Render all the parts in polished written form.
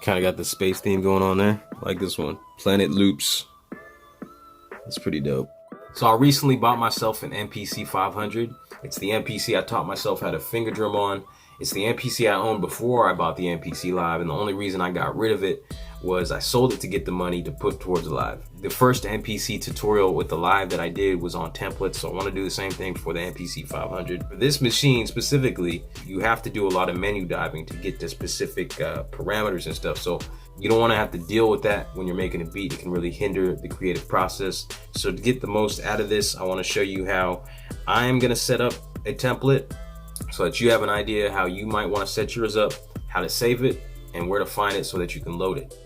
Kind of got the space theme going on there. I like this one. Planet Loops. That's pretty dope. So I recently bought myself an MPC 500. It's the MPC I taught myself how to finger drum on. It's the MPC I owned before I bought the MPC Live, and the only reason I got rid of it was I sold it to get the money to put towards the Live. The first MPC tutorial with the Live that I did was on templates, so I want to do the same thing for the MPC 500. For this machine specifically, you have to do a lot of menu diving to get the specific parameters and stuff, so you don't want to have to deal with that when you're making a beat. It can really hinder the creative process. So to get the most out of this, I want to show you how I'm going to set up a template so that you have an idea how you might want to set yours up, how to save it, and where to find it so that you can load it.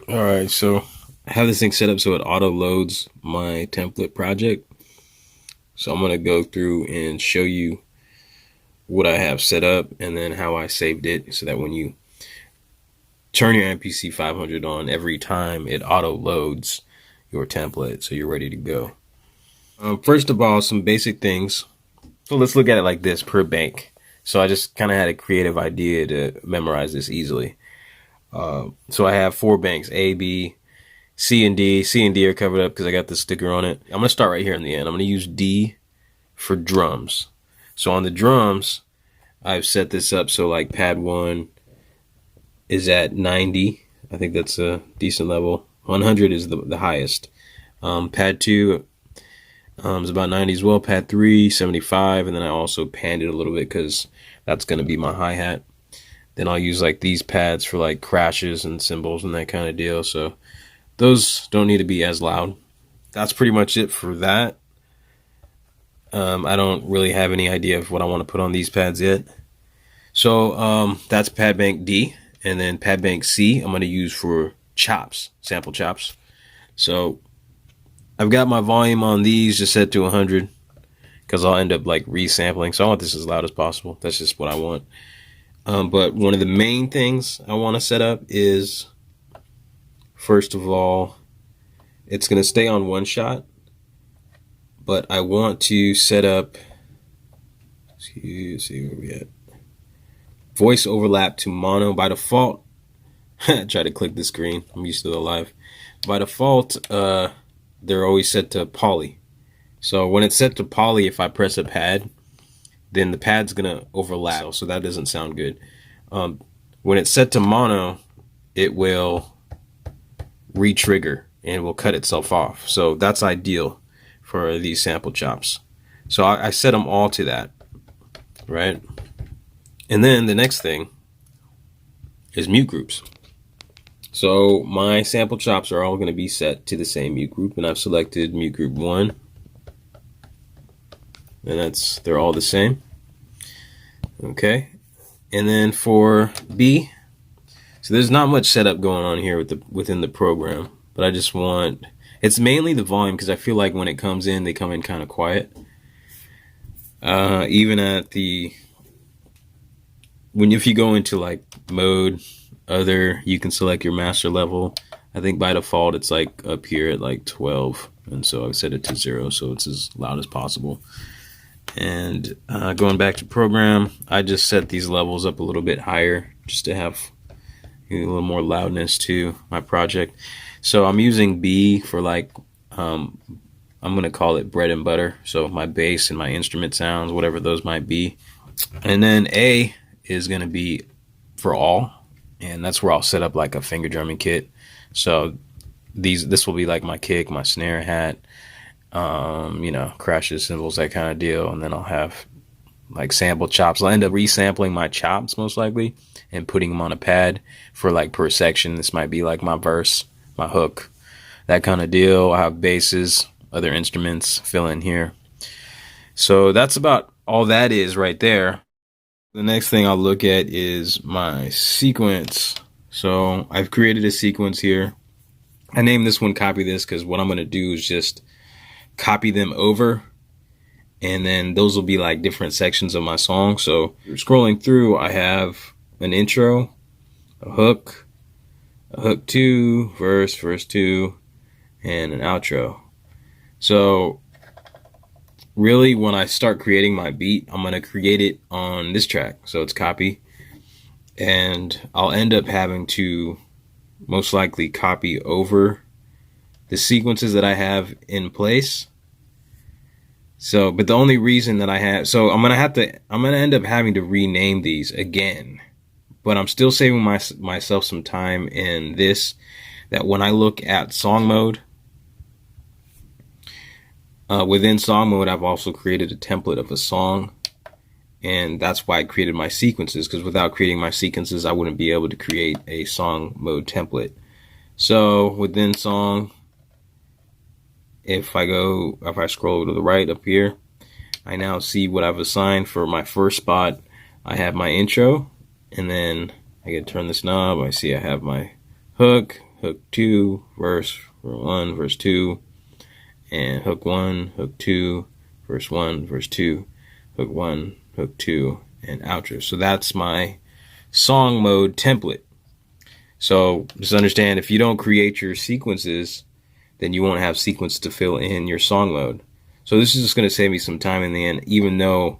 All right, so I have this thing set up so it auto loads my template project. So I'm going to go through and show you what I have set up and then how I saved it so that when you turn your MPC 500 on, every time it auto loads your template so you're ready to go. First of all, some basic things. So let's look at it like this per bank. So I just kind of had a creative idea to memorize this easily. So I have 4 banks, A, B, C, and D. C and D are covered up because I got the sticker on it. I'm going to start right here in the end. I'm going to use D for drums. So on the drums, I've set this up so like pad 1 is at 90. I think that's a decent level. 100 is the highest. Pad 2 is about 90 as well. Pad 3, 75. And then I also panned it a little bit because that's going to be my hi-hat. Then I'll use like these pads for like crashes and cymbals and that kind of deal. So those don't need to be as loud. That's pretty much it for that. I don't really have any idea of what I want to put on these pads yet. So that's pad bank D. And then pad bank C, I'm going to use for chops, sample chops. So I've got my volume on these just set to 100 because I'll end up like resampling. So I want this as loud as possible. That's just what I want. But one of the main things I want to set up is, first of all, it's going to stay on one shot, but I want to set up, see where we at, voice overlap to mono. By default, I try to click the screen, I'm used to the live. By default, they're always set to poly. So when it's set to poly, if I press a pad, then the pad's gonna overlap, so that doesn't sound good. When it's set to mono, it will re-trigger and will cut itself off. So that's ideal for these sample chops. So I set them all to that, right? And then the next thing is mute groups. So my sample chops are all going to be set to the same mute group, and I've selected mute group 1. And they're all the same. Okay. And then for B, so there's not much setup going on here within the program, but I just want, it's mainly the volume because I feel like when it comes in, they come in kind of quiet. Even at the, if you go into like mode, other, you can select your master level. I think by default it's like up here at like 12, and so I've set it to 0 so it's as loud as possible. And going back to program, I just set these levels up a little bit higher just to have a little more loudness to my project. So I'm using B for like, I'm going to call it bread and butter. So my bass and my instrument sounds, whatever those might be. And then A is going to be for all. And that's where I'll set up like a finger drumming kit. So this will be like my kick, my snare hat, you know, crashes, cymbals, that kind of deal. And then I'll have like sample chops. I'll end up resampling my chops most likely and putting them on a pad for like per section. This might be like my verse, my hook, that kind of deal. I have basses, other instruments fill in here. So that's about all that is right there. The next thing I'll look at is my sequence. So I've created a sequence here. I named this one copy this because what I'm going to do is just copy them over, and then those will be like different sections of my song. So scrolling through, I have an intro, a hook 2, verse 2, and an outro. So really, when I start creating my beat, I'm going to create it on this track. So it's copy. and I'll end up having to most likely copy over the sequences that I have in place. So, but the only reason that I have, so I'm gonna end up having to rename these again, but I'm still saving myself some time in this, that when I look at song mode, within song mode, I've also created a template of a song, and that's why I created my sequences, because without creating my sequences, I wouldn't be able to create a song mode template. So within song, if I scroll to the right up here, I now see what I've assigned for my first spot. I have my intro, and then I can turn this knob. I see I have my hook 2, verse 1, verse 2, and hook 1, hook 2, verse 1, verse 2, hook 1, hook 2, and outro. So that's my song mode template. So just understand, if you don't create your sequences, then you won't have sequence to fill in your song mode. So this is just going to save me some time in the end, even though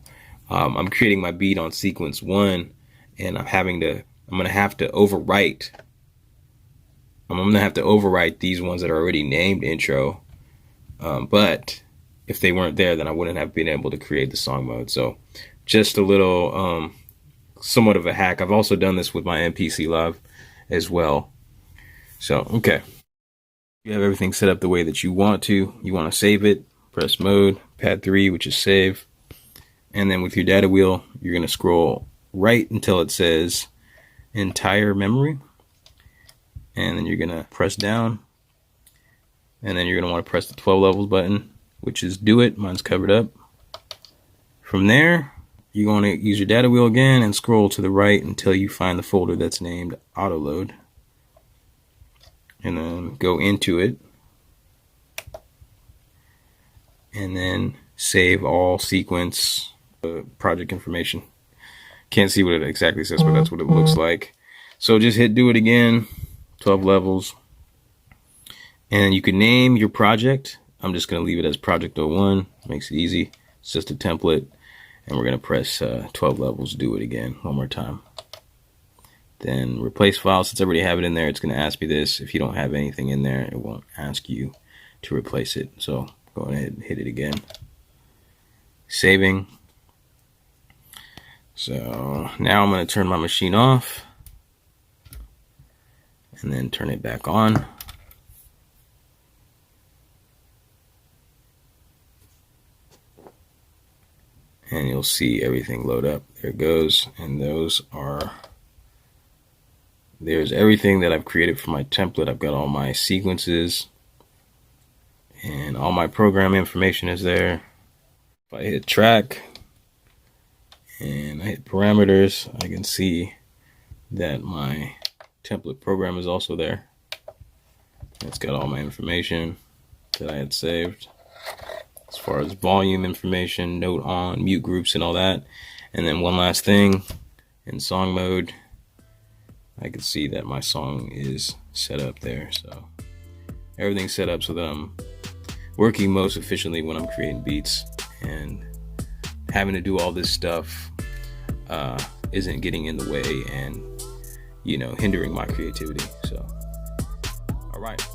I'm creating my beat on sequence 1, and I'm going to have to overwrite these ones that are already named intro. But if they weren't there, then I wouldn't have been able to create the song mode. So just a little, somewhat of a hack. I've also done this with my MPC Live as well. So, okay. You have everything set up the way that you want to. You want to save it, press mode, pad 3, which is save. And then with your data wheel, you're going to scroll right until it says entire memory. And then you're going to press down. And then you're going to want to press the 12 levels button, which is do it. Mine's covered up. From there, you're going to use your data wheel again and scroll to the right until you find the folder that's named Autoload. And then go into it, and then save all sequence project information. Can't see what it exactly says, but that's what it looks like. So just hit do it again, 12 levels, and you can name your project. I'm just going to leave it as project 01. Makes it easy. It's just a template, and we're going to press 12 levels, do it again one more time. Then replace file. Since I already have it in there, it's going to ask me this. If you don't have anything in there, it won't ask you to replace it. So go ahead and hit it again. Saving. So now I'm going to turn my machine off and then turn it back on. And you'll see everything load up. There it goes. And there's everything that I've created for my template. I've got all my sequences and all my program information is there. If I hit track and I hit parameters, I can see that my template program is also there. It's got all my information that I had saved, as far as volume information, note on, mute groups, and all that. And then one last thing, in song mode, I can see that my song is set up there. So everything's set up so that I'm working most efficiently when I'm creating beats, and having to do all this stuff isn't getting in the way and, hindering my creativity. So, all right.